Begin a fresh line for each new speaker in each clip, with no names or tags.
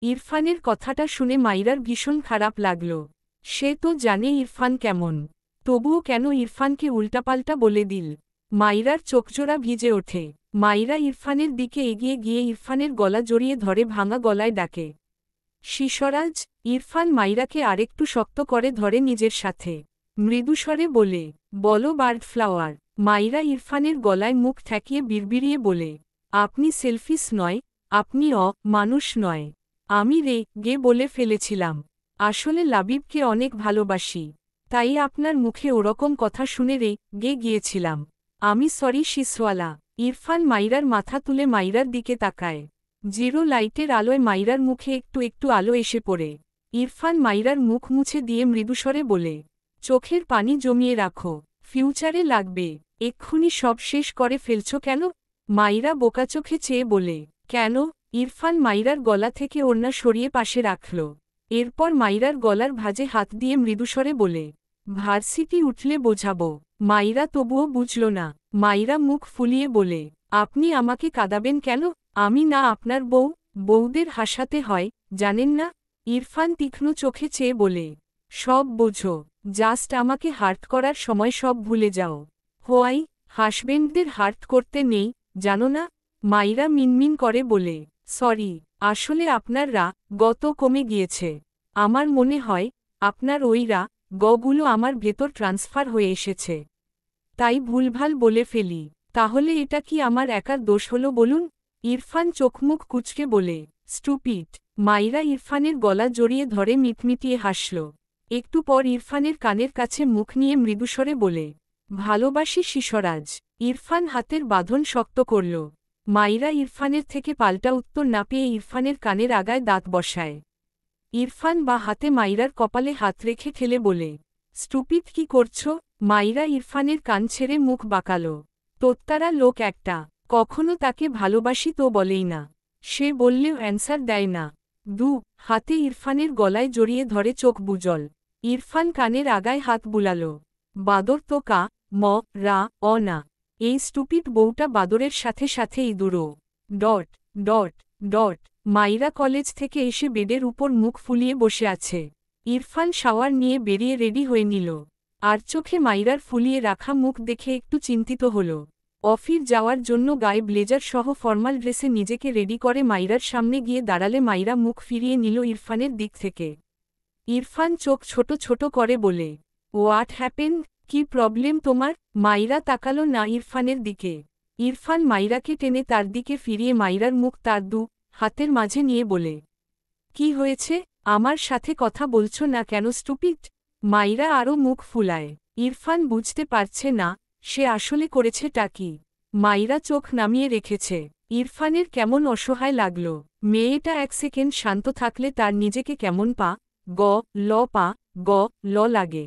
ইরফানের কথাটা শুনে মাইরার ভীষণ খারাপ লাগল। সে তো জানে ইরফান কেমন, তবুও কেন ইরফানকে উল্টাপাল্টা বলে দিল। মাইরার চোখজোড়া ভিজে ওঠে। মাইরা ইরফানের দিকে এগিয়ে গিয়ে ইরফানের গলা জড়িয়ে ধরে ভাঙা গলায় ডাকে, শিশরাজ। ইরফান মাইরাকে আরেকটু শক্ত করে ধরে নিজের সাথে, মৃদুস্বরে বলে, বলো বার্ডফ্লাওয়ার। মাইরা ইরফানের গলায় মুখ ঠেকিয়ে বিড়বিড়িয়ে বলে, আপনি সেলফিশ নয়, আপনি মানুষ নয়। আমি গে বলে ফেলেছিলাম। আসলে লাবিবকে অনেক ভালোবাসি, তাই আপনার মুখে ওরকম কথা শুনে গে গিয়েছিলাম। আমি সরি শিসওয়ালা। ইরফান মাইরার মাথা তুলে মাইরার দিকে তাকায়। জিরো লাইটের আলোয় মাইরার মুখে একটু একটু আলো এসে পড়ে। ইরফান মাইরার মুখ মুছে দিয়ে মৃদুস্বরে বলে, চোখের পানি জমিয়ে রাখো, ফিউচারে লাগবে। এক্ষুনি সব শেষ করে ফেলছ কেন? মাইরা বোকাচোখে চেয়ে বলে, কেন? ইরফান মাইরার গলা থেকে ওড়না সরিয়ে পাশে রাখল। এরপর মাইরার গলার ভাঁজে হাত দিয়ে মৃদুস্বরে বলে, ভার্সিটি উঠলে বোঝাবো। মাইরা তবুও বুঝল না। মাইরা মুখ ফুলিয়ে বলে, আপনি আমাকে কাঁদাবেন কেন? আমি না আপনার বউ? বউদের হাসাতে হয়, জানেন না? ইরফান তীক্ষ্ণ চোখে চেয়ে বলে, সব বোঝো, জাস্ট আমাকে হার্ট করার সময় সব ভুলে যাও। হোয়াই, হাসবেন্ডদের হার্ট করতে নেই, জানো না? মাইরা মিনমিন করে বলে, সরি, আসলে আপনার গত কমে গিয়েছে। আমার মনে হয় আপনার ওই গগুলো আমার ভেতর ট্রান্সফার হয়ে এসেছে, তাই ভুলভাল বলে ফেলি। তাহলে এটা কি আমার একার দোষ হলো বলুন? ইরফান চোখমুখ কুঁচকে বলে, স্টুপিড। মাইরা ইরফানের গলা জড়িয়ে ধরে মিটমিটিয়ে হাসল। একটু পর ইরফানের কানের কাছে মুখ নিয়ে মৃদুস্বরে বলে, ভালোবাসি শিশরাজ। ইরফান হাতের বাঁধন শক্ত করল। মাইরা ইরফানের থেকে পাল্টা উত্তর না পেয়ে ইরফানের কানের আগায় দাঁত বসায়। ইরফান বা হাতে মাইরার কপালে হাত রেখে ঠেলে বলে, স্টুপিড কি করছো? মাইরা ইরফানের কান ছেড়ে মুখ বাঁকাল। তোত্তারা লোক একটা, কখনো তাকে ভালোবাসি তো বলেই না। সে বললেও অ্যান্সার দেয় না। হাতে ইরফানের গলায় জড়িয়ে ধরে চোখ বুজল। ইরফান কানের আগায় হাত বুলাল। বাদর তো না। এই স্টুপিড বউটা বাদরের সাথে সাথে ইঁদুরও। ডট ডট ডট মাইরা কলেজ থেকে এসে বেডের উপর মুখ ফুলিয়ে বসে আছে। ইরফান শাওয়ার নিয়ে বেরিয়ে রেডি হয়ে নিল। আর চোখে মাইরার ফুলিয়ে রাখা মুখ দেখে একটু চিন্তিত হল। অফিস যাওয়ার জন্য গায়ে ব্লেজার সহ ফর্মাল ড্রেসে নিজেকে রেডি করে মাইরার সামনে গিয়ে দাঁড়ালে মাইরা মুখ ফিরিয়ে নিল ইরফানের দিক থেকে। ইরফান চোখ ছোট ছোট করে বলে, হোয়াট হ্যাপেন্ড? কি প্রবলেম তোমার? মাইরা তাকালো না ইরফানের দিকে। ইরফান মাইরাকে টেনে তার দিকে ফিরিয়ে মাইরার মুখ তার হাতের মাঝে নিয়ে বলে, কি হয়েছে? আমার সাথে কথা বলছো না কেন স্টুপিড? মাইরা আরও মুখ ফুলায়। ইরফান বুঝতে পারছে না সে আসলে করেছেটা কি। মাইরা চোখ নামিয়ে রেখেছে। ইরফানের কেমন অসহায় লাগল। মেয়েটা এক সেকেন্ড শান্ত থাকলে তার নিজেকে কেমন ল লাগে।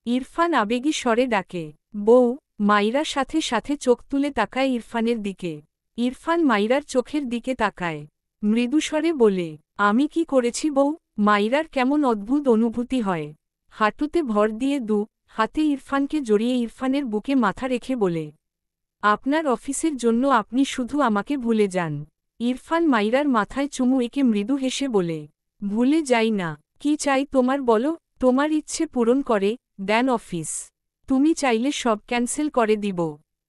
ইরফান আবেগী স্বরে ডাকে, বউ। মাইরা সাথে সাথে চোখ তুলে তাকায় ইরফানের দিকে। ইরফান মাইরার চোখের দিকে তাকায়, মৃদুস্বরে বলে, আমি কি করেছি বউ? মাইরার কেমন অদ্ভুত অনুভূতি হয়। হাঁটুতে ভর দিয়ে হাতে ইরফানকে জড়িয়ে ইরফানের বুকে মাথা রেখে বলে, আপনার অফিসের জন্য আপনি শুধু আমাকে ভুলে যান। ইরফান মাইরার মাথায় চুমু এঁকে মৃদু হেসে বলে, ভুলে যাই না। কি চাই তোমার বলো? তোমার ইচ্ছে পূরণ করে দেন অফিস। তুমি চাইলে সব ক্যান্সেল করে দিব।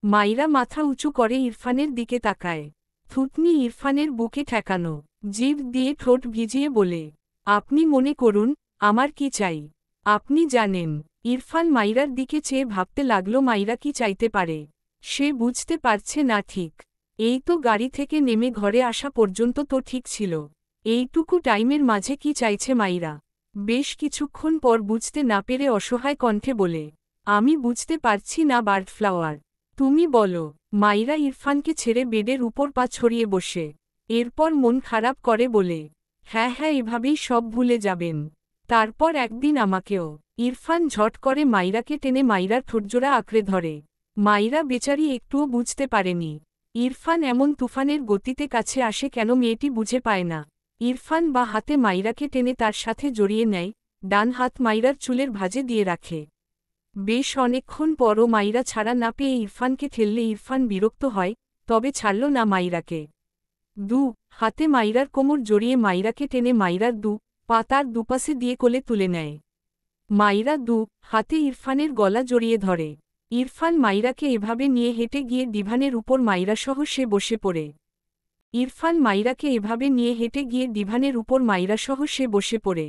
মাইরা মাথা উঁচু করে ইরফানের দিকে তাকায়। থুতনি ইরফানের বুকে ঠেকানো, জিভ দিয়ে ঠোঁট ভিজিয়ে বলে, আপনি মনে করুন আমার কি চাই। আপনি জানেন। ইরফান মাইরার দিকে চেয়ে ভাবতে লাগল মাইরা কি চাইতে পারে। সে বুঝতে পারছে না ঠিক। এই তো গাড়ি থেকে নেমে ঘরে আসা পর্যন্ত তো ঠিক ছিল। এইটুকু টাইমের মাঝে কি চাইছে মাইরা? বেশ কিছুক্ষণ পর বুঝতে না পেরে অসহায় কণ্ঠে বলে, আমি বুঝতে পারছি না বার্ডফ্লাওয়ার। তুমি বলো। মাইরা ইরফানকে ছেড়ে বেডের উপর পা ছড়িয়ে বসে। এরপর মন খারাপ করে বলে, হ্যাঁ এভাবেই সব ভুলে যাবেন। তারপর একদিন আমাকেও। ইরফান ঝট করে মাইরাকে টেনে মাইরার ঠোঁটজোড়া আঁকড়ে ধরে। মাইরা বেচারি একটুও বুঝতে পারেনি ইরফান এমন তুফানের গতিতে কাছে আসে কেন মেয়েটি বুঝে পায় না। ইরফান বা হাতে মাইরাকে টেনে তার সাথে জড়িয়ে নেয়, ডান হাত মাইরার চুলের ভাঁজে দিয়ে রাখে। বেশ অনেকক্ষণ পরও মাইরা ছাড়া না পেয়ে ইরফানকে ঠেললে ইরফান বিরক্ত হয়, তবে ছাড়ল না মাইরাকে। দু হাতে মাইরার কোমর জড়িয়ে মাইরাকে টেনে মাইরার পা তার দুপাশে দিয়ে কোলে তুলে নেয়। মাইরা হাতে ইরফানের গলা জড়িয়ে ধরে। ইরফান মাইরাকে এভাবে নিয়ে হেঁটে গিয়ে ডিভানের উপর মাইরাসহ সে বসে পড়ে। ইরফান মাইরাকে এভাবে নিয়ে হেঁটে গিয়ে ডিভানের উপর মাইরাসহ সে বসে পড়ে।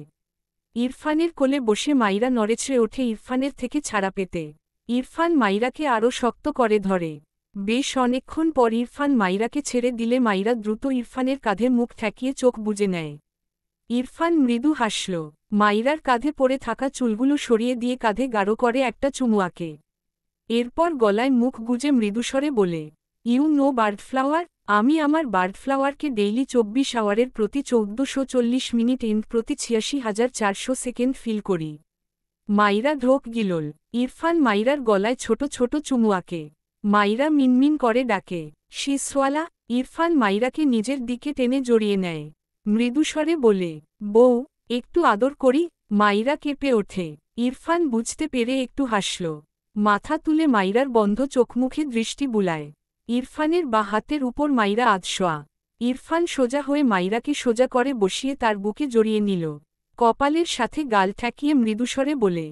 ইরফানের কোলে বসে মাইরা নড়েচড়ে ওঠে ইরফানের থেকে ছাড়া পেতে। ইরফান মাইরাকে আরও শক্ত করে ধরে। বেশ অনেকক্ষণ পর ইরফান মাইরাকে ছেড়ে দিলে মাইরা দ্রুত ইরফানের কাঁধে মুখ ঠেকিয়ে চোখ বুজে নেয়। ইরফান মৃদু হাসল। মাইরার কাঁধে পড়ে থাকা চুলগুলো সরিয়ে দিয়ে কাঁধে গাঢ় করে একটা চুমু আঁকে। এরপর গলায় মুখ গুজে মৃদুস্বরে বলে, ইউ নো বার্ডফ্লাওয়ার? আমি আমার বার্ডফ্লাওয়ারকে ডেইলি 24 আওয়ারের প্রতি 1440 মিনিট প্রতি 86,400 সেকেন্ড ফিল করি। মাইরা ঢোক গিলল। ইরফান মাইরার গলায় ছোট ছোট চুমু আঁকে। মাইরা মিনমিন করে ডাকে, শিসওয়ালা। ইরফান মাইরাকে নিজের দিকে টেনে জড়িয়ে নেয়। মৃদুস্বরে বলে, বউ, একটু আদর করি। মাইরা কেঁপে ওঠে। ইরফান বুঝতে পেরে একটু হাসল। মাথা তুলে মাইরার বন্ধ চোখমুখে দৃষ্টি বুলায়। ইরফানের বা হাতের উপর মাইরা আধশোয়া। ইরফান সোজা হয়ে মাইরাকে সোজা করে বসিয়ে তার বুকে জড়িয়ে নিল। কপালের সাথে গাল ঠেকিয়ে মৃদুস্বরে বলে,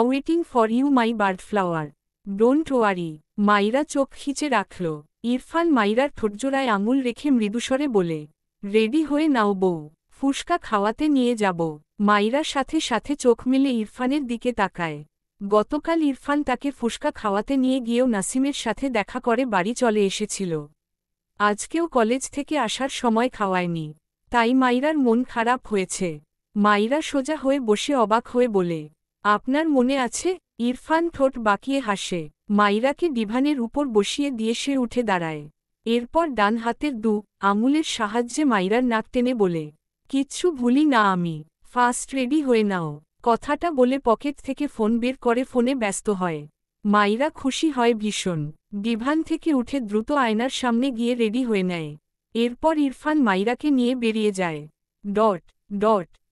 waiting for you my bird flower. Don't worry. Maira চোখ খিচে রাখল। ইরফান মাইরার ঠোঁটজোড়ায় আঙুল রেখে মৃদুস্বরে বলে, রেডি হয়ে নাও বউ, ফুসকা খাওয়াতে নিয়ে যাব। মাইরার সাথে সাথে চোখ মেলে ইরফানের দিকে তাকায়। গতকাল ইরফান তাকে ফুসকা খাওয়াতে নিয়ে গিয়েও নাসিমের সাথে দেখা করে বাড়ি চলে এসেছিল। আজকেও কলেজ থেকে আসার সময় খাওয়ায়নি। তাই মাইরার মন খারাপ হয়েছে। মাইরা সোজা হয়ে বসে অবাক হয়ে বলে, আপনার মনে আছে? ইরফান ঠোঁট বাঁকিয়ে হাসে। মাইরাকে ডিভানের উপর বসিয়ে দিয়ে সে উঠে দাঁড়ায়। এরপর ডান হাতের আঙুলের সাহায্যে মাইরার নাক টেনে বলে, কিচ্ছু ভুলি না আমি। ফার্স্ট রেডি হয়ে নাও। কথাটা বলে পকেট থেকে ফোন বের করে ফোনে ব্যস্ত হয়। মাইরা খুশি হয় ভীষণ। ডিভান থেকে উঠে দ্রুত আয়নার সামনে গিয়ে রেডি হয়ে নেয়। এরপর ইরফান মাইরাকে নিয়ে বেরিয়ে যায়।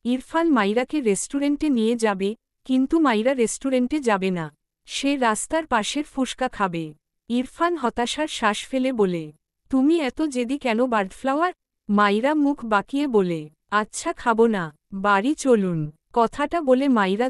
ইরফান মাইরাকে রেস্টুরেন্টে নিয়ে যাবে, কিন্তু মাইরা রেস্টুরেন্টে যাবে না। সে রাস্তার পাশের ফুসকা খাবে। ইরফান হতাশার শ্বাস ফেলে বলে, তুমি এত জেদি কেন বার্ডফ্লাওয়ার? মাইরা মুখ বাঁকিয়ে বলে, আচ্ছা খাবো না, বাড়ি চলুন। কথাটা বলে মাইরা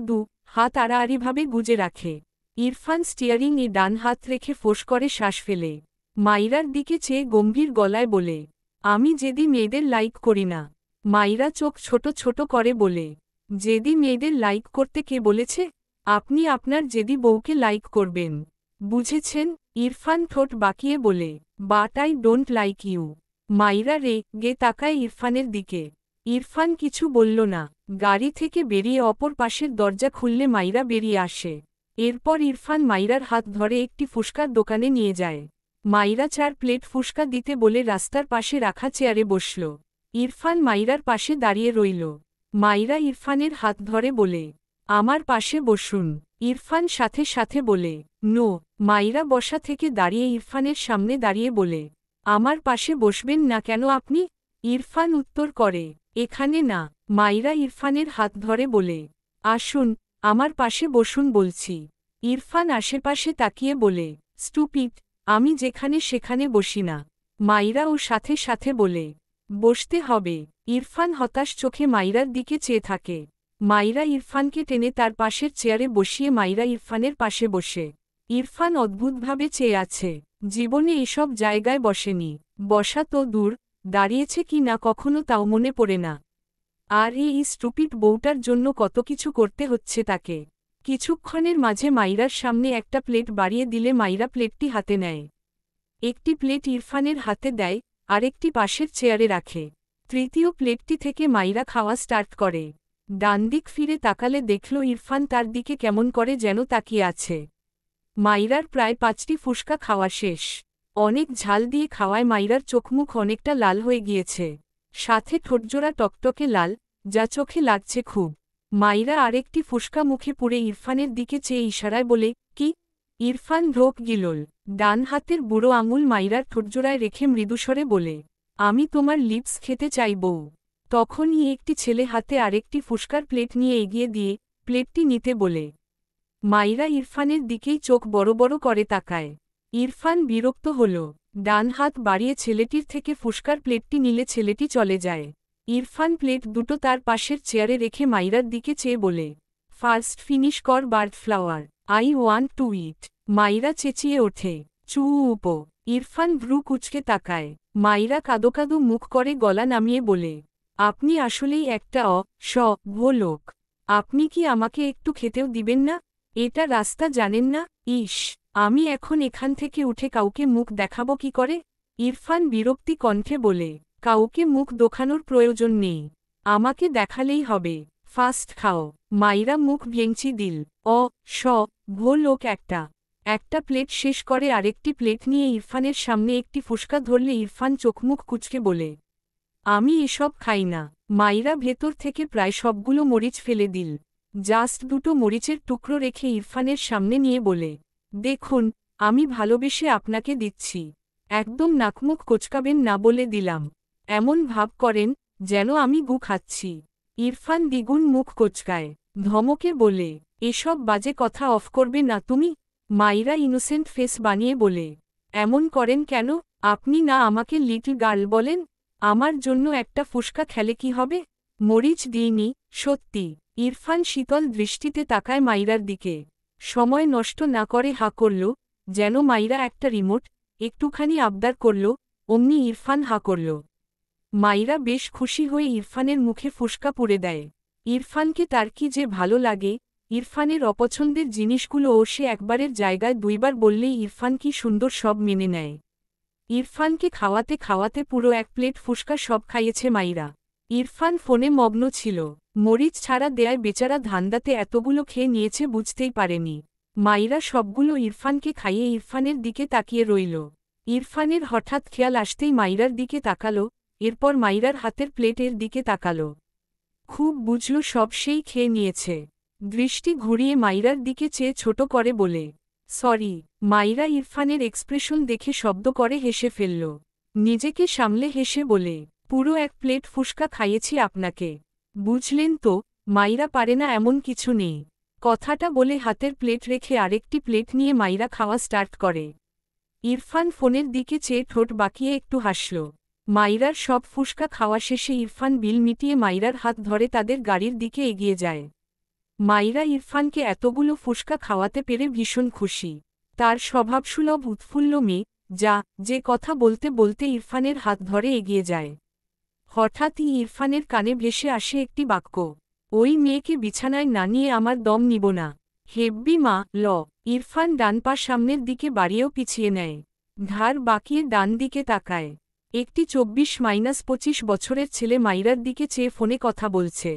হাত আড়াআড়িভাবে গুজে রাখে। ইরফান স্টিয়ারিং এ ডান হাত রেখে ফোঁস করে শ্বাস ফেলে। মাইরার দিকে চেয়ে গম্ভীর গলায় বলে, আমি জেদি মেয়েদের লাইক করি না। মাইরা চোখ ছোট ছোট করে বলে, জেদি মেয়েদের লাইক করতে কে বলেছে? আপনি আপনার জেদি বউকে লাইক করবেন। বুঝেছেন? ইরফান ঠোঁট বাঁকিয়ে বলে, but I don't like you. Maira গে তাকায় ইরফানের দিকে। ইরফান কিছু বলল না। গাড়ি থেকে বেরিয়ে অপর পাশের দরজা খুললে মাইরা বেরিয়ে আসে। এরপর ইরফান মাইরার হাত ধরে একটি ফুসকার দোকানে নিয়ে যায়। মাইরা 4 প্লেট ফুসকা দিতে বলে রাস্তার পাশে রাখা চেয়ারে বসল। ইরফান মাইরার পাশে দাঁড়িয়ে রইল। মাইরা ইরফানের হাত ধরে বলে, আমার পাশে বসুন। ইরফান সাথে সাথে বলে, নো। মাইরা বসা থেকে দাঁড়িয়ে ইরফানের সামনে দাঁড়িয়ে বলে, আমার পাশে বসবেন না কেন আপনি? ইরফান উত্তর করে, এখানে না। মাইরা ইরফানের হাত ধরে বলে, আসুন, আমার পাশে বসুন বলছি। ইরফান আশেপাশে তাকিয়ে বলে, স্টুপিড, আমি যেখানে সেখানে বসি না। মাইরা ও সাথে সাথে বলে, বসতে হবে। ইরফান হতাশ চোখে মাইরার দিকে চেয়ে থাকে। মাইরা ইরফানকে টেনে তার পাশের চেয়ারে বসিয়ে মাইরা ইরফানের পাশে বসে। ইরফান অদ্ভুতভাবে চেয়ে আছে। জীবনে এসব জায়গায় বসেনি। বসা তো দূর, দাঁড়িয়েছে কি না কখনো তাও মনে পড়ে না। আর এই স্টুপিড বউটার জন্য কত কিছু করতে হচ্ছে তাকে। কিছুক্ষণের মাঝে মাইরার সামনে একটা প্লেট বাড়িয়ে দিলে মাইরা প্লেটটি হাতে নেয়। একটি প্লেট ইরফানের হাতে দেয়, আরেকটি পাশের চেয়ারে রাখে। তৃতীয় প্লেটটি থেকে মাইরা খাওয়া স্টার্ট করে। ডানদিক ফিরে তাকালে দেখল ইরফান তার দিকে কেমন করে যেন তাকিয়ে আছে। মাইরার প্রায় 5টি ফুসকা খাওয়া শেষ। অনেক ঝাল দিয়ে খাওয়ায় মাইরার চোখমুখ অনেকটা লাল হয়ে গিয়েছে। সাথে ঠোঁটজোড়া টকটকে লাল, যা চোখে লাগছে খুব। মাইরা আরেকটি ফুসকা মুখে পুরে ইরফানের দিকে চেয়ে ইশারায় বলে, কি? ইরফান ঢোক গিলল। ডান হাতের বুড়ো আঙুল মাইরার ঠোঁটজোড়ায় রেখে মৃদুস্বরে বলে, আমি তোমার লিপস খেতে চাই বউ। তখনই একটি ছেলে হাতে আরেকটি ফুসকার প্লেট নিয়ে এগিয়ে দিয়ে প্লেটটি নিতে বলে। মাইরা ইরফানের দিকেই চোখ বড় বড় করে তাকায়। ইরফান বিরক্ত হল। ডান হাত বাড়িয়ে ছেলেটির থেকে ফুসকার প্লেটটি নিলে ছেলেটি চলে যায়। ইরফান প্লেট দুটো তার পাশের চেয়ারে রেখে মাইরার দিকে চেয়ে বলে, ফার্স্ট ফিনিশ কর bird flower, I want to eat. Maira চেঁচিয়ে ওঠে, চুপ। ইরফান ভ্রু কুচকে তাকায়। মাইরা কাদো কাদো মুখ করে গলা নামিয়ে বলে, আপনি আসলেই একটা অসভ্য লোক। আপনি কি আমাকে একটু খেতেও দিবেন না? এটা রাস্তা জানেন না? ইস, আমি এখন এখান থেকে উঠে কাউকে মুখ দেখাবো কি করে? ইরফান বিরক্তি কণ্ঠে বলে, কাউকে মুখ দেখানোর প্রয়োজন নেই, আমাকে দেখালেই হবে। ফাস্ট খাও। মাইরা মুখ ভেঙচি দিল। অসভ্য লোক একটা। একটা প্লেট শেষ করে আরেকটি প্লেট নিয়ে ইরফানের সামনে একটি ফুসকা ধরলে ইরফান চোখমুখ কুচকে বলে, আমি এসব খাই না। মাইরা ভেতর থেকে প্রায় সবগুলো মরিচ ফেলে দিল। জাস্ট দুটো মরিচের টুকরো রেখে ইরফানের সামনে নিয়ে বলে, দেখুন, আমি ভালোবেসে আপনাকে দিচ্ছি, একদম নাকমুখ কোচকাবেন না বলে দিলাম। এমন ভাব করেন যেন আমি গু খাচ্ছি। ইরফান দ্বিগুণ মুখ কোচকায়। ধমকে বলে, এসব বাজে কথা অফ করবে না তুমি? মাইরা ইনোসেন্ট ফেস বানিয়ে বলে, এমন করেন কেন? আপনি না আমাকে লিটল গার্ল বলেন? আমার জন্য একটা ফুসকা খেলে কি হবে? মরিচ দিইনি, সত্যি। ইরফান শীতল দৃষ্টিতে তাকায় মাইরার দিকে। সময় নষ্ট না করে হা করল, যেন মাইরা একটা রিমোট। একটুখানি আবদার করল, অমনি ইরফান হা করল। মাইরা বেশ খুশি হয়ে ইরফানের মুখে ফুসকা পুরে দেয়। ইরফানকে তার কি যে ভালো লাগে। ইরফানের অপছন্দের জিনিসগুলো ও সে একবারের জায়গায় দুইবার বললেই ইরফান কি সুন্দর সব মেনে নেয়। ইরফানকে খাওয়াতে খাওয়াতে পুরো এক প্লেট ফুসকা সব খাইয়েছে মাইরা। ইরফান ফোনে মগ্ন ছিল। মরিচ ছাড়া দেয়ায় বেচারা ধান্দাতে এতগুলো খেয়ে নিয়েছে বুঝতেই পারেনি। মাইরা সবগুলো ইরফানকে খাইয়ে ইরফানের দিকে তাকিয়ে রইল। ইরফানের হঠাৎ খেয়াল আসতেই মাইরার দিকে তাকালো, এরপর মাইরার হাতের প্লেটের দিকে তাকালো। খুব বুঝল সব সেই খেয়ে নিয়েছে। দৃষ্টি ঘুরিয়ে মাইরার দিকে চেয়ে ছোট করে বলে, সরি। মাইরা ইরফানের এক্সপ্রেশন দেখে শব্দ করে হেসে ফেলল। নিজেকে সামলে হেসে বলে, পুরো এক প্লেট ফুসকা খাইয়েছি আপনাকে, বুঝলেন তো? মাইরা পারে না এমন কিছু নেই। কথাটা বলে হাতের প্লেট রেখে আরেকটি প্লেট নিয়ে মাইরা খাওয়া স্টার্ট করে। ইরফান ফোনের দিকে চেয়ে ঠোঁট বাঁকিয়ে একটু হাসল। মাইরার সব ফুসকা খাওয়া শেষে ইরফান বিল মিটিয়ে মাইরার হাত ধরে তাদের গাড়ির দিকে এগিয়ে যায়। মাইরা ইরফানকে এতগুলো ফুসকা খাওয়াতে পেরে ভীষণ খুশি। তার স্বভাবসুলভ উৎফুল্ল মেয়ে, যে কথা বলতে বলতে ইরফানের হাত ধরে এগিয়ে যায়। হঠাৎই ইরফানের কানে ভেসে আসে একটি বাক্য, ওই মেয়েকে বিছানায় না নিয়ে আমার দম নিব না। হেব্বি মা ইরফান ডান পা সামনের দিকে বাড়িয়েও পিছিয়ে নেয়। ঘাড় বাঁকিয়ে ডান দিকে তাকায়। একটি 24-25 বছরের ছেলে মাইরার দিকে চেয়ে ফোনে কথা বলছে।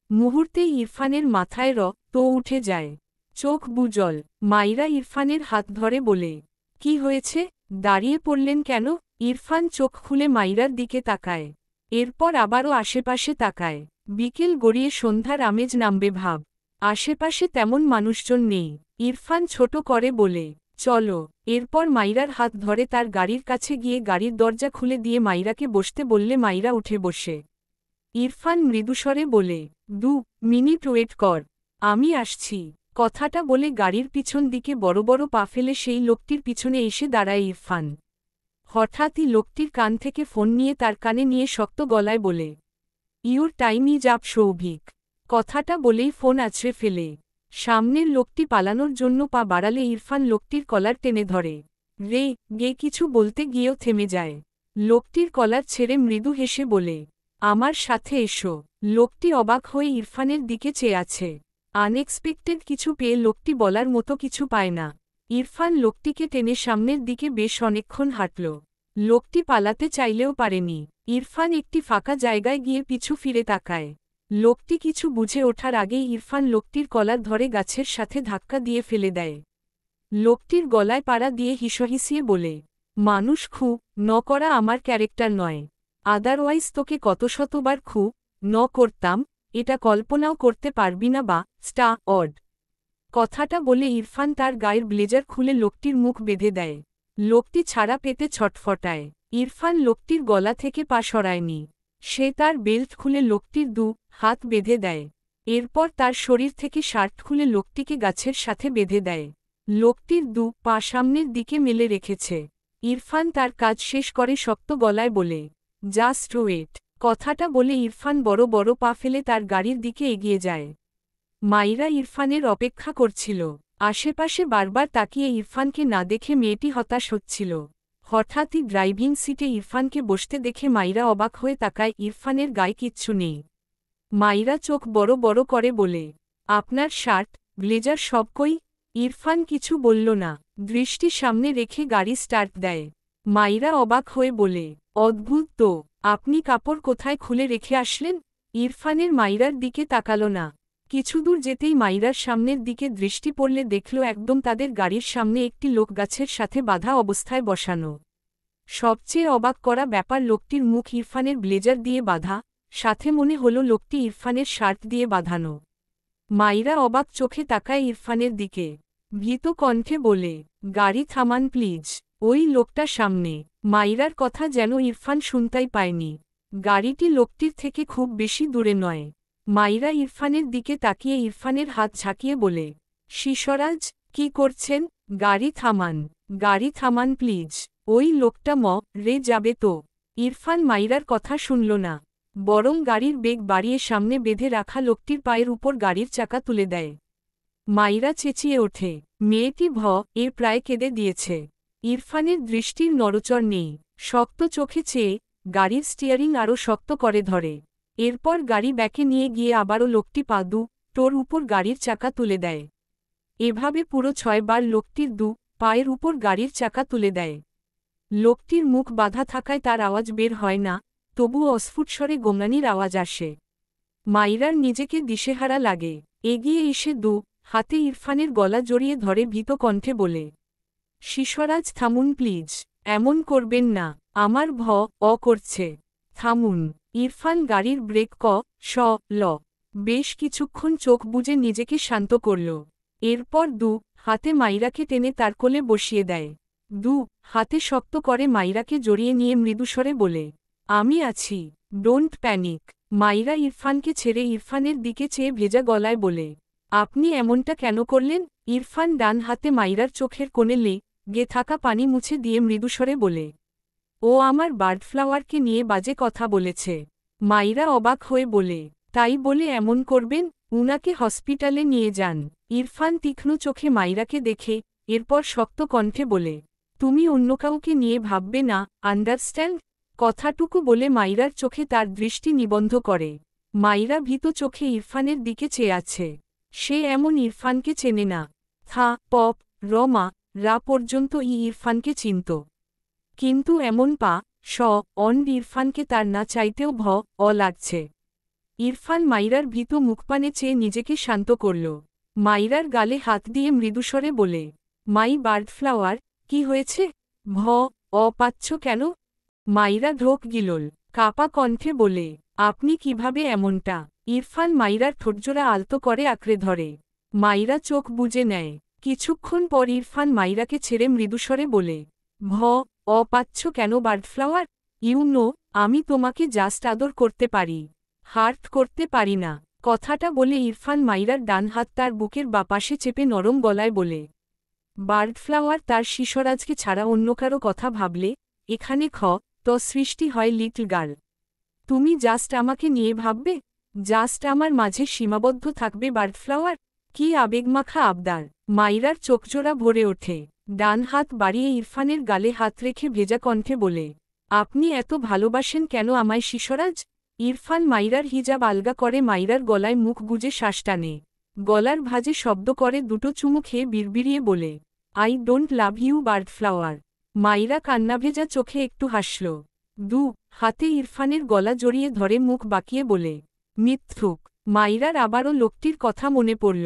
মুহূর্তেই ইরফানের মাথায় তো উঠে যায়। চোখ বুজল। মাইরা ইরফানের হাত ধরে বলে, কি হয়েছে? দাঁড়িয়ে পড়লেন কেন? ইরফান চোখ খুলে মাইরার দিকে তাকায়। এরপর আবারও আশেপাশে তাকায়। বিকেল গড়িয়ে সন্ধ্যার আমেজ নামবে ভাব। আশেপাশে তেমন মানুষজন নেই। ইরফান ছোট করে বলে, চলো। এরপর মাইরার হাত ধরে তার গাড়ির কাছে গিয়ে গাড়ির দরজা খুলে দিয়ে মাইরাকে বসতে বললে মাইরা উঠে বসে। ইরফান মৃদুস্বরে বলে, 2 মিনিট ওয়েট কর, আমি আসছি। কথাটা বলে গাড়ির পিছন দিকে বড় বড় পা ফেলে সেই লোকটির পিছনে এসে দাঁড়ায় ইরফান। হঠাৎই লোকটির কান থেকে ফোন নিয়ে তার কানে নিয়ে শক্ত গলায় বলে, your time is up Souvik. কথাটা বলেই ফোন আছড়ে ফেলে। সামনের লোকটি পালানোর জন্য পা বাড়ালে ইরফান লোকটির কলার টেনে ধরে। গে কিছু বলতে গিয়েও থেমে যায়। লোকটির কলার ছেড়ে মৃদু হেসে বলে, আমার সাথে এসো। লোকটি অবাক হয়ে ইরফানের দিকে চেয়ে আছে। আনএক্সপেক্টেড কিছু পেয়ে লোকটি বলার মতো কিছু পায় না। ইরফান লোকটিকে টেনে সামনের দিকে বেশ অনেকক্ষণ হাঁটল। লোকটি পালাতে চাইলেও পারেনি। ইরফান একটি ফাঁকা জায়গায় গিয়ে পিছু ফিরে তাকায়। লোকটি কিছু বুঝে ওঠার আগেই ইরফান লোকটির কলার ধরে গাছের সাথে ধাক্কা দিয়ে ফেলে দেয়। লোকটির গলায় পাড়া দিয়ে হিসহিসিয়ে বলে, মানুষ ন করা আমার ক্যারেক্টার নয়। আদারওয়াইজ তোকে কত শতবার ন করতাম, এটা কল্পনাও করতে পারবি না বা অড। কথাটা বলে ইরফান তার গায়ের ব্লেজার খুলে লোকটির মুখ বেঁধে দেয়। লোকটি ছাড়া পেতে ছটফটায়। ইরফান লোকটির গলা থেকে পা সরায়নি। সে তার বেল্ট খুলে লোকটির হাত বেঁধে দেয়। এরপর তার শরীর থেকে শার্ট খুলে লোকটিকে গাছের সাথে বেঁধে দেয়। লোকটির পা সামনের দিকে মেলে রেখেছে। ইরফান তার কাজ শেষ করে শক্ত গলায় বলে, জাস্ট ওয়েট। কথাটা বলে ইরফান বড় বড় পা ফেলে তার গাড়ির দিকে এগিয়ে যায়। মাইরা ইরফানের অপেক্ষা করছিল। আশেপাশে বারবার তাকিয়ে ইরফানকে না দেখে মেয়েটি হতাশ হচ্ছিল। হঠাৎই ড্রাইভিং সিটে ইরফানকে বসতে দেখে মাইরা অবাক হয়ে তাকায়, ইরফানের গায়ে কিচ্ছু নেই। মাইরা চোখ বড় বড় করে বলে, আপনার শার্ট, ব্লেজার সব কই? ইরফান কিছু বলল না, দৃষ্টি সামনে রেখে গাড়ি স্টার্ট দেয়। মাইরা অবাক হয়ে বলে, অদ্ভুত তো, আপনি কাপড় কোথায় খুলে রেখে আসলেন? ইরফানের মাইরার দিকে তাকালো না। কিছুদূর যেতেই মাইরার সামনের দিকে দৃষ্টি পড়লে দেখল একদম তাদের গাড়ির সামনে একটি লোক গাছের সাথে বাঁধা অবস্থায় বসানো। সবচেয়ে অবাক করা ব্যাপার, লোকটির মুখ ইরফানের ব্লেজার দিয়ে বাঁধা, সাথে মনে হলো লোকটি ইরফানের শার্ট দিয়ে বাঁধানো। মাইরা অবাক চোখে তাকায় ইরফানের দিকে, ভীত কণ্ঠে বলে, গাড়ি থামান প্লিজ। ওই লোকটা সামনে। মাইরার কথা যেন ইরফান শুনতেই পায়নি। গাড়িটি লোকটির থেকে খুব বেশি দূরে নয়। মাইরা ইরফানের দিকে তাকিয়ে ইরফানের হাত ঝাঁকিয়ে বলে, শিশরাজ, কি করছেন? গাড়ি থামান, গাড়ি থামান প্লিজ। ওই লোকটা রে যাবে তো। ইরফান মাইরার কথা শুনল না, বরং গাড়ির বেগ বাড়িয়ে সামনে বেঁধে রাখা লোকটির পায়ের উপর গাড়ির চাকা তুলে দেয়। মাইরা চেঁচিয়ে ওঠে, মেয়েটি এর প্রায় কেঁদে দিয়েছে। ইরফানের দৃষ্টির নড়চড় নেই, শক্ত চোখে চেয়ে গাড়ির স্টিয়ারিং আরও শক্ত করে ধরে। এরপর গাড়ি ব্যাকে নিয়ে গিয়ে আবারও লোকটি টোর উপর গাড়ির চাকা তুলে দেয়। এভাবে পুরো 6 বার লোকটির পায়ের উপর গাড়ির চাকা তুলে দেয়। লোকটির মুখ বাঁধা থাকায় তার আওয়াজ বের হয় না, তবুও অস্ফুট স্বরে গোমরানির আওয়াজ আসে। মাইরার নিজেকে দিশেহারা লাগে। এগিয়ে এসে হাতে ইরফানের গলা জড়িয়ে ধরে ভীত কণ্ঠে বলে, শিশরাজ থামুন প্লিজ, এমন করবেন না, আমার করছে, থামুন। ইরফান গাড়ির ব্রেক বেশ কিছুক্ষণ চোখ বুজে নিজেকে শান্ত করল। এরপর হাতে মাইরাকে টেনে তার কোলে বসিয়ে দেয়। হাতে শক্ত করে মাইরাকে জড়িয়ে নিয়ে মৃদুস্বরে বলে, আমি আছি, ডোন্ট প্যানিক। মাইরা ইরফানকে ছেড়ে ইরফানের দিকে চেয়ে ভেজা গলায় বলে, আপনি এমনটা কেন করলেন? ইরফান ডান হাতে মাইরার চোখের কোণে গে থাকা পানি মুছে দিয়ে মৃদুস্বরে বলে, ও আমার বার্ডফ্লাওয়ারকে নিয়ে বাজে কথা বলেছে। মাইরা অবাক হয়ে বলে, তাই বলে এমন করবেন? উনাকে হসপিটালে নিয়ে যান। ইরফান তীক্ষ্ণ চোখে মাইরাকে দেখে এরপর শক্ত কণ্ঠে বলে, তুমি অন্য কাউকে নিয়ে ভাববে না, আন্ডারস্ট্যান্ড? কথাটুকু বলে মাইরার চোখে তার দৃষ্টি নিবন্ধ করে। মাইরা ভীত চোখে ইরফানের দিকে চেয়ে আছে। সে এমন ইরফানকে চেনে না। পপ রমা রা পর্যন্ত ইরফানকে চিনত, কিন্তু এমন ইরফানকে তার না চাইতেও লাগছে। ইরফান মাইরার ভীত মুখপানে চেয়ে নিজেকে শান্ত করল। মাইরার গালে হাত দিয়ে মৃদুস্বরে বলে, মাই বার্ডফ্লাওয়ার, কি হয়েছে? পাচ্ছ কেন? মাইরা ঢোক গিলল, কাপা কণ্ঠে বলে, আপনি কিভাবে এমনটা? ইরফান মাইরার ঠোঁটজোড়া আলতো করে আঁকড়ে ধরে। মাইরা চোখ বুজে নেয়। কিছুক্ষণ পর ইরফান মাইরাকে ছেড়ে মৃদুস্বরে বলে, পাচ্ছ কেন বার্ডফ্লাওয়ার? আমি তোমাকে জাস্ট আদর করতে পারি, হার্ট করতে পারি না। কথাটা বলে ইরফান মাইরার ডান হাত তার বুকের বাপাশে চেপে নরম গলায় বলে, বার্ডফ্লাওয়ার তার শিশরাজকে ছাড়া অন্য কারো কথা ভাবলে এখানে সৃষ্টি হয় লিটল গার্ল। তুমি জাস্ট আমাকে নিয়ে ভাববে, জাস্ট আমার মাঝে সীমাবদ্ধ থাকবে বার্ডফ্লাওয়ার। কি আবেগমাখা আবদার! মাইরার চোখজোড়া ভরে ওঠে। ডান হাত বাড়িয়ে ইরফানের গালে হাত রেখে ভেজা কণ্ঠে বলে, আপনি এত ভালোবাসেন কেন আমায় শিশরাজ? ইরফান মাইরার হিজাব আলগা করে মাইরার গলায় মুখ গুজে শ্বাস টানে। গলার ভাঁজে শব্দ করে দুটো চুমু খেয়ে বিড়বিড়িয়ে বলে, আই ডোন্ট লাভ ইউ বার্ডফ্লাওয়ার। মাইরা কান্নাভেজা চোখে একটু হাসল। হাতে ইরফানের গলা জড়িয়ে ধরে মুখ বাঁকিয়ে বলে, মিথ্যুক। মাইরার আবারও লোকটির কথা মনে পড়ল,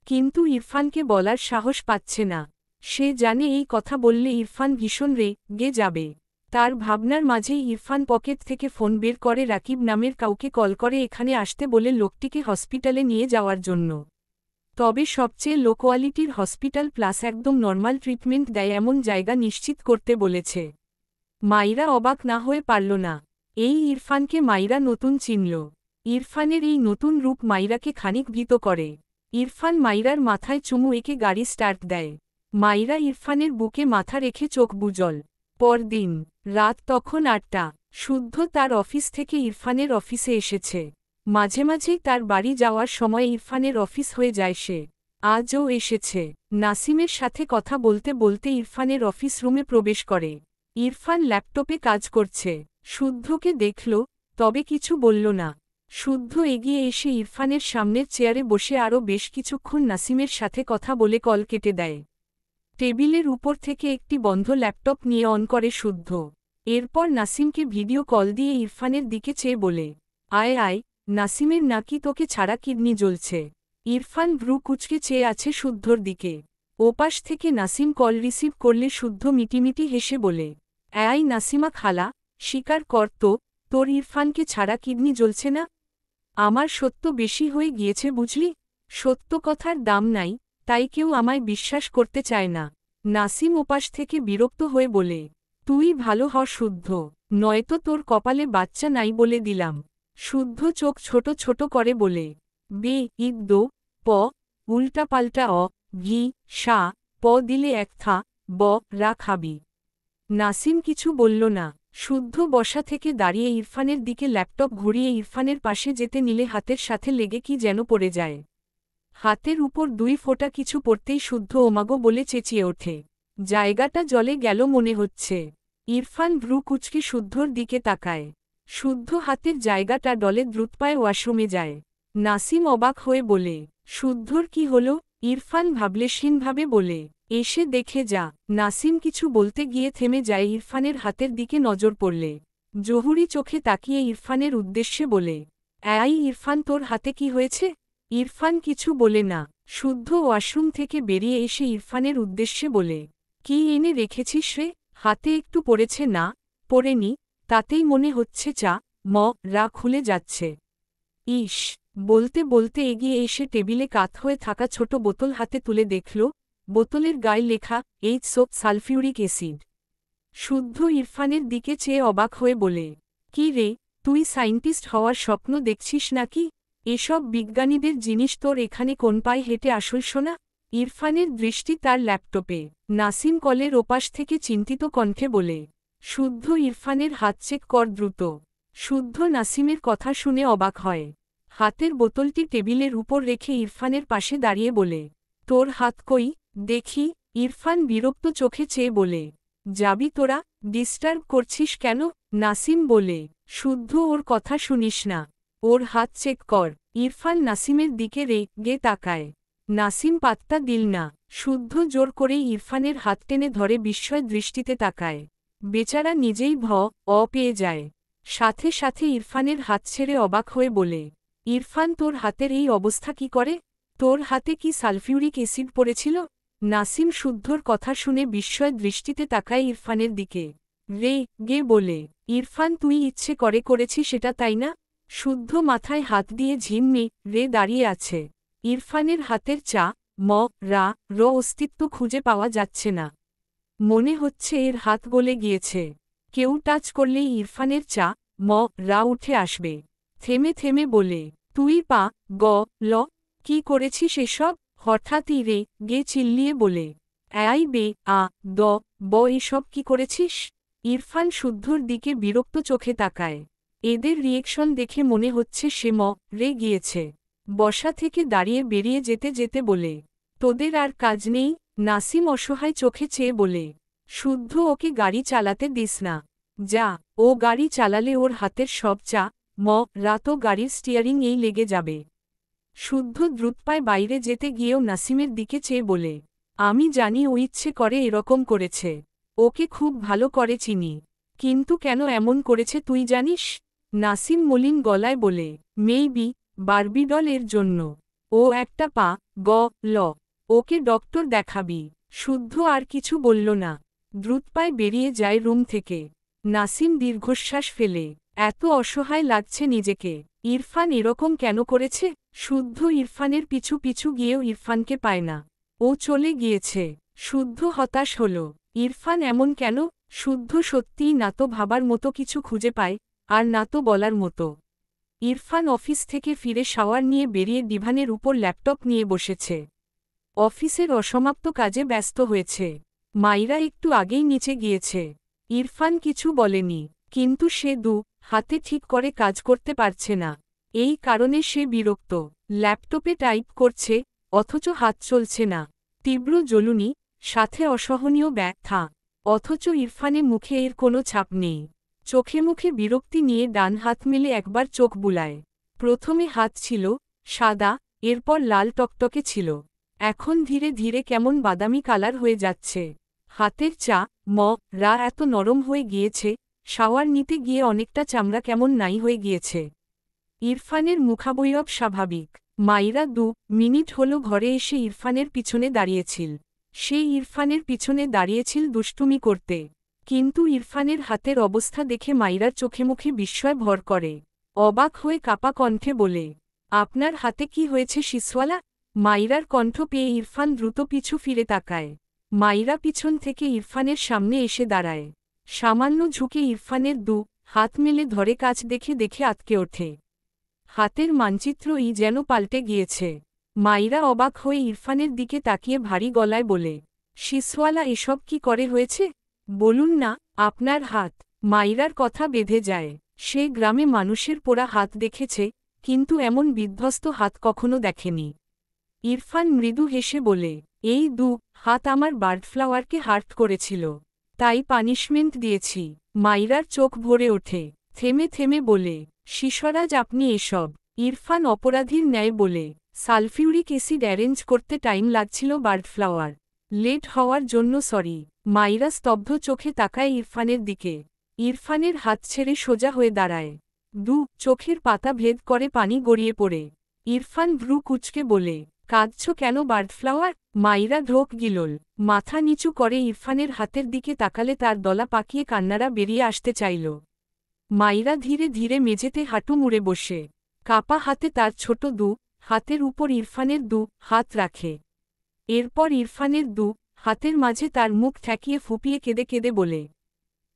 কিন্তু ইরফানকে বলার সাহস পাচ্ছে না। সে জানে এই কথা বললে ইরফান ভীষণ রেগে যাবে। তার ভাবনার মাঝেই ইরফান পকেট থেকে ফোন বের করে রাকিব নামের কাউকে কল করে এখানে আসতে বলে লোকটিকে হসপিটালে নিয়ে যাওয়ার জন্য। তবে সবচেয়ে লো কোয়ালিটির হসপিটাল প্লাস একদম নর্মাল ট্রিটমেন্ট দেয় এমন জায়গা নিশ্চিত করতে বলেছে। মাইরা অবাক না হয়ে পারল না। এই ইরফানকে মাইরা নতুন চিনল। ইরফানের এই নতুন রূপ মাইরাকে খানিক ভীত করে। ইরফান মাইরার মাথায় চুমু এঁকে গাড়ি স্টার্ট দেয়। মাইরা ইরফানের বুকে মাথা রেখে চোখ বুজল। পরদিন রাত তখন ৮টা। শুদ্ধ তার অফিস থেকে ইরফানের অফিসে এসেছে। মাঝে মাঝেই তার বাড়ি যাওয়ার সময় ইরফানের অফিস হয়ে যায় সে। আজও এসেছে। নাসিমের সাথে কথা বলতে বলতে ইরফানের অফিস রুমে প্রবেশ করে। ইরফান ল্যাপটপে কাজ করছে। শুদ্ধকে দেখল, তবে কিছু বলল না। শুদ্ধ এগিয়ে এসে ইরফানের সামনের চেয়ারে বসে আরও বেশ কিছুক্ষণ নাসিমের সাথে কথা বলে কল কেটে দেয়। টেবিলের উপর থেকে একটি বন্ধ ল্যাপটপ নিয়ে অন করে শুদ্ধ। এরপর নাসিমকে ভিডিও কল দিয়ে ইরফানের দিকে চেয়ে বলে, আয় আয়, নাসিমের নাকি তোকে ছাড়া কিডনি জ্বলছে। ইরফান ভ্রু কুঁচকে চেয়ে আছে শুদ্ধর দিকে। ওপাশ থেকে নাসিম কল রিসিভ করলে শুদ্ধ মিটিমিটি হেসে বলে, আয় নাসিমা খালা, স্বীকার কর তো, তোর ইরফানকে ছাড়া কিডনি জ্বলছে না। আমার সত্য বেশি হয়ে গিয়েছে বুঝলি। সত্য কথার দাম নাই, তাই কেউ আমায় বিশ্বাস করতে চায় না। নাসিম ওপাশ থেকে বিরক্ত হয়ে বলে, তুই ভালো হ শুদ্ধ, নয়তো তোর কপালে বাচ্চা নাই বলে দিলাম। শুদ্ধ চোখ ছোট ছোট করে বলে, বে ইদ প উল্টাপাল্টা অ ঘি সা প দিলে এক থা ব রা খাবি। নাসিম কিছু বলল না। শুদ্ধ বসা থেকে দাঁড়িয়ে ইরফানের দিকে ল্যাপটপ ঘুরিয়ে ইরফানের পাশে যেতে নিলে হাতের সাথে লেগে কি যেন পড়ে যায়। হাতের উপর 2 ফোঁটা কিছু পড়তেই শুদ্ধ ওমাগো বলে চেঁচিয়ে ওঠে। জায়গাটা জলে গেল মনে হচ্ছে। ইরফান ভ্রু কুচকে শুদ্ধর দিকে তাকায়। শুদ্ধ হাতের জায়গাটা ডলে দ্রুতপায়ে ওয়াশরুমে যায়। নাসিম অবাক হয়ে বলে, শুদ্ধর কি হল? ইরফান ভাবলেশহীনভাবে বলে, এসে দেখে যা। নাসিম কিছু বলতে গিয়ে থেমে যায় ইরফানের হাতের দিকে নজর পড়লে। জহুরি চোখে তাকিয়ে ইরফানের উদ্দেশ্যে বলে, আই ইরফান তোর হাতে কি হয়েছে? ইরফান কিছু বলে না। শুদ্ধ ওয়াশরুম থেকে বেরিয়ে এসে ইরফানের উদ্দেশ্যে বলে, কি এনে রেখেছিস রে? হাতে একটু পড়েছে না? পড়েনি, তাতেই মনে হচ্ছে চা রা খুলে যাচ্ছে। ইস, বলতে বলতে এগিয়ে এসে টেবিলে কাত হয়ে থাকা ছোট বোতল হাতে তুলে দেখল, বোতলের গায়ে লেখা সোপ সালফিউরিক অ্যাসিড। শুদ্ধ ইরফানের দিকে চেয়ে অবাক হয়ে বলে, কি রে, তুই সায়েন্টিস্ট হওয়ার স্বপ্ন দেখছিস নাকি? এসব বিজ্ঞানীদের জিনিস তোর এখানে কোন পায়ে হেঁটে আসল শোনা? ইরফানের দৃষ্টি তার ল্যাপটপে। নাসিম কলের ওপাশ থেকে চিন্তিত কণ্ঠে বলে, শুদ্ধ ইরফানের হাত চেক কর দ্রুত। শুদ্ধ নাসিমের কথা শুনে অবাক হয়। হাতের বোতলটি টেবিলের উপর রেখে ইরফানের পাশে দাঁড়িয়ে বলে, তোর হাত কই দেখি। ইরফান বিরক্ত চোখে চেয়ে বলে, যাবি তোরা, ডিস্টার্ব করছিস কেন? নাসিম বলে, শুদ্ধ ওর কথা শুনিস না, ওর হাত চেক কর। ইরফান নাসিমের দিকে রেগে তাকায়। নাসিম পাত্তা দিল না। শুদ্ধ জোর করেই ইরফানের হাত টেনে ধরে বিস্ময় দৃষ্টিতে তাকায়। বেচারা নিজেই পেয়ে যায়। সাথে সাথে ইরফানের হাত ছেড়ে অবাক হয়ে বলে, ইরফান তোর হাতের এই অবস্থা কি করে? তোর হাতে কি সালফিউরিক অ্যাসিড পড়েছিল? নাসিম শুদ্ধর কথা শুনে বিস্ময় দৃষ্টিতে তাকায় ইরফানের দিকে। গে বলে, ইরফান তুই ইচ্ছে করে করেছি সেটা তাই না? শুদ্ধ মাথায় হাত দিয়ে ঝিমমি দাঁড়িয়ে আছে। ইরফানের হাতের চা রা অস্তিত্ব খুঁজে পাওয়া যাচ্ছে না। মনে হচ্ছে এর হাত গলে গিয়েছে। কেউ টাচ করলেই ইরফানের চা রা উঠে আসবে। থেমে থেমে বলে, তুই ল কি করেছিস এসব? হঠাৎই গে চিল্লিয়ে বলে, আই বে এসব কি করেছিস? ইরফান শুদ্ধর দিকে বিরক্ত চোখে তাকায়। এদের রিয়েকশন দেখে মনে হচ্ছে সে গিয়েছে। বসা থেকে দাঁড়িয়ে বেরিয়ে যেতে যেতে বলে, তোদের আর কাজ নেই? নাসিম অসহায় চোখে চেয়ে বলে, শুদ্ধ ওকে গাড়ি চালাতে দিস না। যা, ও গাড়ি চালালে ওর হাতের সব চা রাতো গাড়ির স্টিয়ারিং এই লেগে যাবে। শুদ্ধ দ্রুতপায় বাইরে যেতে গিয়েও নাসিমের দিকে চেয়ে বলে, আমি জানি ও ইচ্ছে করে এরকম করেছে। ওকে খুব ভালো করে চিনি। কিন্তু কেন এমন করেছে তুই জানিস? নাসিম মলিন গলায় বলে, মেইবি বারবিডল এর জন্য। ও একটা ল ওকে ডক্টর দেখাবি। শুদ্ধ আর কিছু বলল না। দ্রুতপায় বেরিয়ে যায় রুম থেকে। নাসিম দীর্ঘশ্বাস ফেলে, এত অসহায় লাগছে নিজেকে। ইরফান এরকম কেন করেছে? শুদ্ধ ইরফানের পিছু পিছু গিয়েও ইরফানকে পায় না। ও চলে গিয়েছে। শুদ্ধ হতাশ হল। ইরফান এমন কেন? শুদ্ধ সত্যিই না তো ভাবার মতো কিছু খুঁজে পায়, আর না তো বলার মতো। ইরফান অফিস থেকে ফিরে শাওয়ার নিয়ে বেরিয়ে ডিভানের উপর ল্যাপটপ নিয়ে বসেছে। অফিসের অসমাপ্ত কাজে ব্যস্ত হয়েছে। মাইরা একটু আগেই নিচে গিয়েছে। ইরফান কিছু বলেনি, কিন্তু সে হাতে ঠিক করে কাজ করতে পারছে না। এই কারণে সে বিরক্ত। ল্যাপটপে টাইপ করছে, অথচ হাত চলছে না। তীব্র জ্বলুনি, সাথে অসহনীয় ব্যথা। অথচ ইরফানের মুখে এর কোনো ছাপ নেই। চোখে মুখে বিরক্তি নিয়ে ডান হাত মেলে একবার চোখ বুলায়। প্রথমে হাত ছিল সাদা, এরপর লাল টকটকে ছিল। এখন ধীরে ধীরে কেমন বাদামি কালার হয়ে যাচ্ছে। হাতের রা এত নরম হয়ে গিয়েছে, শাওয়ার নিতে গিয়ে অনেকটা চামড়া কেমন নাই হয়ে গিয়েছে। ইরফানের মুখাবয়ব স্বাভাবিক। মাইরা মিনিট হল ঘরে এসে ইরফানের পিছনে দাঁড়িয়েছিল। সে ইরফানের পিছনে দাঁড়িয়েছিল দুষ্টুমি করতে। কিন্তু ইরফানের হাতের অবস্থা দেখে মাইরার চোখে মুখে বিস্ময় ভর করে। অবাক হয়ে কাপা কণ্ঠে বলে, আপনার হাতে কি হয়েছে শিসওয়ালা? মাইরার কণ্ঠ পেয়ে ইরফান দ্রুত পিছু ফিরে তাকায়। মাইরা পিছন থেকে ইরফানের সামনে এসে দাঁড়ায়। সামান্য ঝুঁকে ইরফানের হাত মেলে ধরে কাছ দেখে দেখে আটকে ওঠে। হাতের মানচিত্রই যেন পাল্টে গিয়েছে। মাইরা অবাক হয়ে ইরফানের দিকে তাকিয়ে ভারী গলায় বলে, শিসওয়ালা এসব কি করে হয়েছে? বলুন না, আপনার হাত। মাইরার কথা বেঁধে যায়। সে গ্রামে মানুষের পোড়া হাত দেখেছে, কিন্তু এমন বিধ্বস্ত হাত কখনো দেখেনি। ইরফান মৃদু হেসে বলে, এই হাত আমার বার্ডফ্লাওয়ারকে হার্ট করেছিল, তাই পানিশমেন্ট দিয়েছি। মাইরার চোখ ভরে ওঠে। থেমে থেমে বলে, শিশরাজ আপনি এসব? ইরফান অপরাধীর ন্যায় বলে, সালফিউরিক অ্যাসিড অ্যারেঞ্জ করতে টাইম লাগছিল বার্ডফ্লাওয়ার। লেট হওয়ার জন্য সরি। মাইরা স্তব্ধ চোখে তাকায় ইরফানের দিকে। ইরফানের হাত ছেড়ে সোজা হয়ে দাঁড়ায়। চোখের পাতা ভেদ করে পানি গড়িয়ে পড়ে। ইরফান ভ্রু কুচকে বলে, কাঁদছ কেন বার্ডফ্লাওয়ার? মাইরা ঢোক গিলল। মাথা নিচু করে ইরফানের হাতের দিকে তাকালে তার দলা পাকিয়ে কান্নারা বেরিয়ে আসতে চাইল। মাইরা ধীরে ধীরে মেঝেতে হাঁটু মুড়ে বসে। কাপা হাতে তার ছোট হাতের উপর ইরফানের হাত রাখে। এরপর ইরফানের হাতের মাঝে তার মুখ ঠেকিয়ে ফুপিয়ে কেঁদে কেঁদে বলে,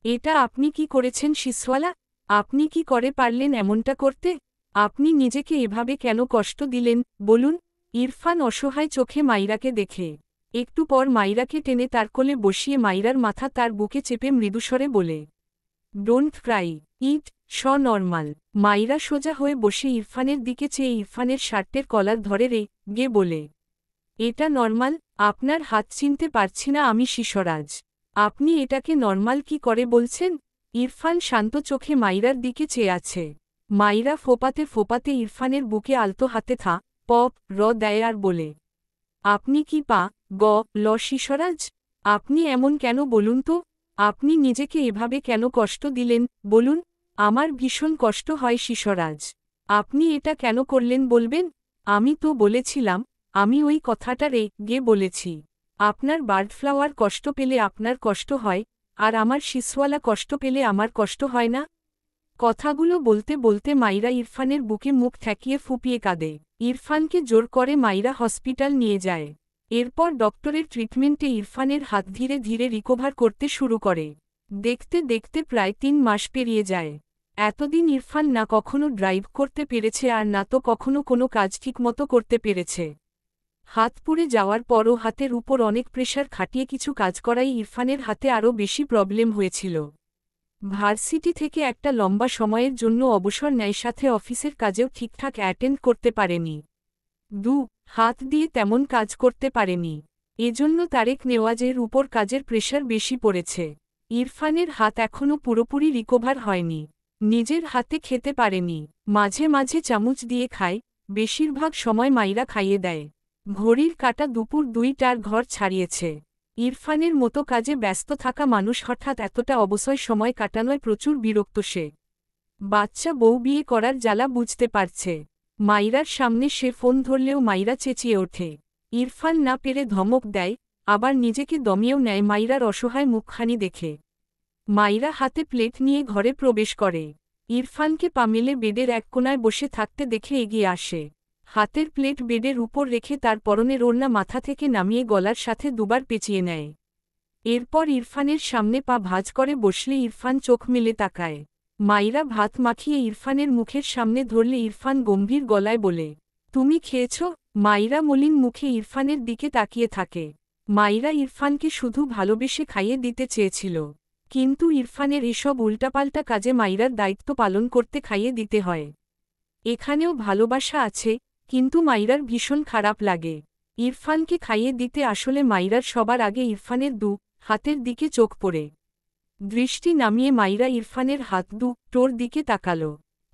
এটা আপনি কি করেছেন শিসওয়ালা? আপনি কি করে পারলেন এমনটা করতে? আপনি নিজেকে এভাবে কেন কষ্ট দিলেন বলুন? ইরফান অসহায় চোখে মাইরাকে দেখে। একটু পর মাইরাকে টেনে তার কোলে বসিয়ে মাইরার মাথা তার বুকে চেপে মৃদুস্বরে বলে, ডোন্ট ক্রাই, ইট নর্মাল। মাইরা সোজা হয়ে বসে ইরফানের দিকে চেয়ে ইরফানের শার্টের কলার ধরে গে বলে, এটা নর্মাল? আপনার হাত চিনতে পারছি না আমি শিশরাজ। আপনি এটাকে নর্মাল কি করে বলছেন? ইরফান শান্ত চোখে মাইরার দিকে চেয়ে আছে। মাইরা ফোপাতে ফোপাতে ইরফানের বুকে আলতো হাতে পপ দেয় আর বলে, আপনি কি শিশরাজ? আপনি এমন কেন বলুন তো? আপনি নিজেকে এভাবে কেন কষ্ট দিলেন বলুন? আমার ভীষণ কষ্ট হয় শিশরাজ। আপনি এটা কেন করলেন বলবেন? আমি তো বলেছিলাম, আমি ওই কথাটা গে বলেছি। আপনার বার্ডফ্লাওয়ার কষ্ট পেলে আপনার কষ্ট হয়, আর আমার শিসওয়ালা কষ্ট পেলে আমার কষ্ট হয় না? কথাগুলো বলতে বলতে মাইরা ইরফানের বুকে মুখ ঠেকিয়ে ফুপিয়ে কাঁদে। ইরফানকে জোর করে মাইরা হসপিটাল নিয়ে যায়। এরপর ডক্টরের ট্রিটমেন্টে ইরফানের হাত ধীরে ধীরে রিকভার করতে শুরু করে। দেখতে দেখতে প্রায় 3 মাস পেরিয়ে যায়। এতদিন ইরফান না কখনো ড্রাইভ করতে পেরেছে আর না তো কখনো কোনো কাজ ঠিকমতো করতে পেরেছে। হাত পুড়ে যাওয়ার পরও হাতের উপর অনেক প্রেশার খাটিয়ে কিছু কাজ করাই ইরফানের হাতে আরও বেশি প্রবলেম হয়েছিল। ভার্সিটি থেকে একটা লম্বা সময়ের জন্য অবসর নেয়, সাথে অফিসের কাজেও ঠিকঠাক অ্যাটেন্ড করতে পারেনি। হাত দিয়ে তেমন কাজ করতে পারেনি। এজন্য তারেক নেওয়াজের উপর কাজের প্রেশার বেশি পড়েছে। ইরফানের হাত এখনও পুরোপুরি রিকভার হয়নি। নিজের হাতে খেতে পারেনি। মাঝে মাঝে চামচ দিয়ে খায়, বেশিরভাগ সময় মাইরা খাইয়ে দেয়। ঘড়ির কাঁটা দুপুর 2টার ঘর ছাড়িয়েছে। ইরফানের মতো কাজে ব্যস্ত থাকা মানুষ হঠাৎ এতটা অবসয় সময় কাটানোয় প্রচুর বিরক্ত সে। বাচ্চা বউ বিয়ে করার জ্বালা বুঝতে পারছে। মাইরার সামনে সে ফোন ধরলেও মাইরা চেঁচিয়ে ওঠে। ইরফান না পেরে ধমক দেয়, আবার নিজেকে দমিয়েও নেয় মাইরার অসহায় মুখখানি দেখে। মাইরা হাতে প্লেট নিয়ে ঘরে প্রবেশ করে। ইরফানকে পা মেলে বেডের এক কোণায় বসে থাকতে দেখে এগিয়ে আসে। হাতের প্লেট বেডের উপর রেখে তার পরনের ওড়না মাথা থেকে নামিয়ে গলার সাথে দুবার পেঁচিয়ে নেয়। এরপর ইরফানের সামনে পা ভাঁজ করে বসলে ইরফান চোখ মেলে তাকায়। মাইরা ভাত মাখিয়ে ইরফানের মুখের সামনে ধরলে ইরফান গম্ভীর গলায় বলে, তুমি খেয়েছ? মাইরা মলিন মুখে ইরফানের দিকে তাকিয়ে থাকে। মাইরা ইরফানকে শুধু ভালোবেসে খাইয়ে দিতে চেয়েছিল, কিন্তু ইরফানের এসব উল্টাপাল্টা কাজে মাইরার দায়িত্ব পালন করতে খাইয়ে দিতে হয়। এখানেও ভালোবাসা আছে, কিন্তু মাইরার ভীষণ খারাপ লাগে। ইরফানকে খাইয়ে দিতে আসলে মাইরার সবার আগে ইরফানের হাতের দিকে চোখ পড়ে। দৃষ্টি নামিয়ে মাইরা ইরফানের হাত দুটোর দিকে তাকালো।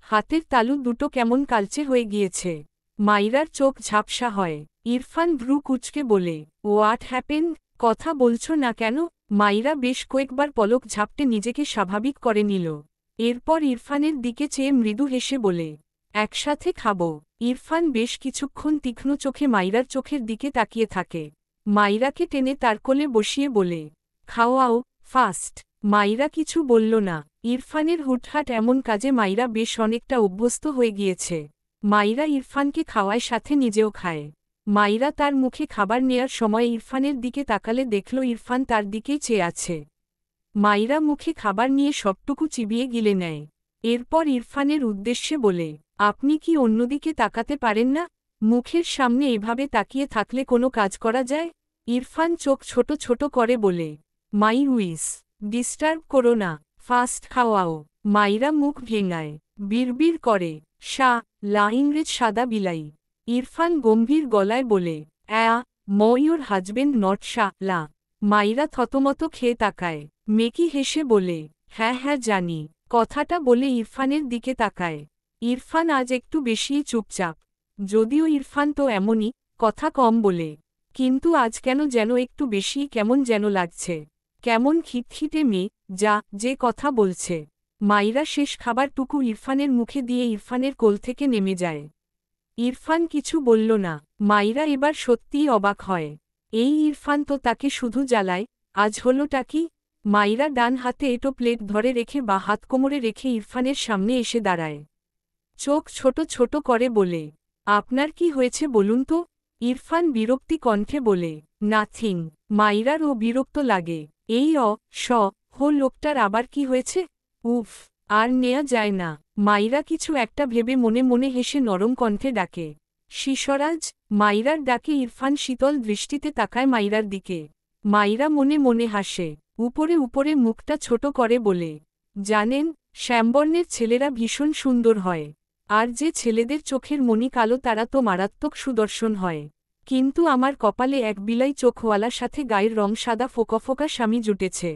হাতের তালু দুটো কেমন কালচে হয়ে গিয়েছে। মাইরার চোখ ঝাপসা হয়। ইরফান ভ্রু কুঁচকে বলে, হোয়াট হ্যাপেন্ড? কথা বলছো না কেন? মাইরা বেশ কয়েকবার পলক ঝাপটে নিজেকে স্বাভাবিক করে নিল। এরপর ইরফানের দিকে চেয়ে মৃদু হেসে বলে, একসাথে খাবো। ইরফান বেশ কিছুক্ষণ তীক্ষ্ণ চোখে মাইরার চোখের দিকে তাকিয়ে থাকে। মাইরাকে টেনে তার কোলে বসিয়ে বলে, খাওয়াও, ফাস্ট। মাইরা কিছু বলল না। ইরফানের হুটহাট এমন কাজে মাইরা বেশ অনেকটা অভ্যস্ত হয়ে গিয়েছে। মাইরা ইরফানকে খাওয়ায় সাথে নিজেও খায়। মাইরা তার মুখে খাবার নেয়ার সময় ইরফানের দিকে তাকালে দেখল ইরফান তার দিকেই চেয়ে আছে। মাইরা মুখে খাবার নিয়ে সবটুকু চিবিয়ে গিলে নেয়। এরপর ইরফানের উদ্দেশ্যে বলে, আপনি কি অন্যদিকে তাকাতে পারেন না? মুখের সামনে এভাবে তাকিয়ে থাকলে কোনো কাজ করা যায়? ইরফান চোখ ছোট ছোট করে বলে, মাই উইস, ডিস্টার্ব করো না, ফাস্ট খাওয়াও। মাইরা মুখ ভেঙায়, বিড়বিড় করে, ইংরেজ সাদা বিলাই। ইরফান গম্ভীর গলায় বলে, ইয়োর হাজবেন্ড নট লা। মাইরা থতমত খেয়ে তাকায়। মেকি হেসে বলে, হ্যাঁ হ্যাঁ জানি। কথাটা বলে ইরফানের দিকে তাকায়। ইরফান আজ একটু বেশিই চুপচাপ। যদিও ইরফান তো এমনই, কথা কম বলে। কিন্তু আজ কেন যেন একটু বেশিই কেমন যেন লাগছে। কেমন খিটখিটে মেয়ে, যে কথা বলছে। মাইরা শেষ খাবারটুকু ইরফানের মুখে দিয়ে ইরফানের কোল থেকে নেমে যায়। ইরফান কিছু বলল না। মাইরা এবার সত্যিই অবাক হয়। এই ইরফান তো তাকে শুধু জ্বালায়, আজ হলোটা কি? মাইরা ডান হাতে এটো প্লেট ধরে রেখে বা হাত কোমরে রেখে ইরফানের সামনে এসে দাঁড়ায়। চোখ ছোট ছোট করে বলে, আপনার কি হয়েছে বলুন তো? ইরফান বিরক্তি কণ্ঠে বলে, নাথিং। মাইরার ও বিরক্ত লাগে। এই লোকটার আবার কি হয়েছে? উফ, আর নেয়া যায় না। মাইরা কিছু একটা ভেবে মনে মনে হেসে নরম কণ্ঠে ডাকে, শিশরাজ। মাইরার ডাকে ইরফান শীতল দৃষ্টিতে তাকায় মাইরার দিকে। মাইরা মনে মনে হাসে, উপরে উপরে মুখটা ছোট করে বলে, জানেন, শ্যামবর্ণের ছেলেরা ভীষণ সুন্দর হয়। আর যে ছেলেদের চোখের মণি কালো তারা তো মারাত্মক সুদর্শন হয়। কিন্তু আমার কপালে এক বিলাই চোখওয়ালা সাথে গায়ের রং সাদা ফোকা ফোকা স্বামী জুটেছে,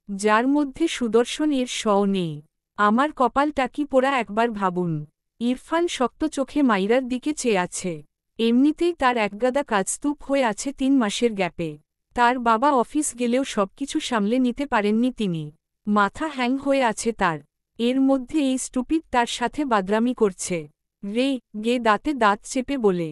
যার মধ্যে সুদর্শন এর নেই। আমার কপালটা কি পোড়া একবার ভাবুন। ইরফান শক্ত চোখে মাইরার দিকে চেয়ে আছে। এমনিতেই তার একগাদা কাজস্তূপ হয়ে আছে 3 মাসের গ্যাপে। তার বাবা অফিস গেলেও সবকিছু সামলে নিতে পারেননি তিনি। মাথা হ্যাং হয়ে আছে তার। এর মধ্যে এই স্টুপিড তার সাথে বাদরামি করছে। গে দাঁতে দাঁত চেপে বলে,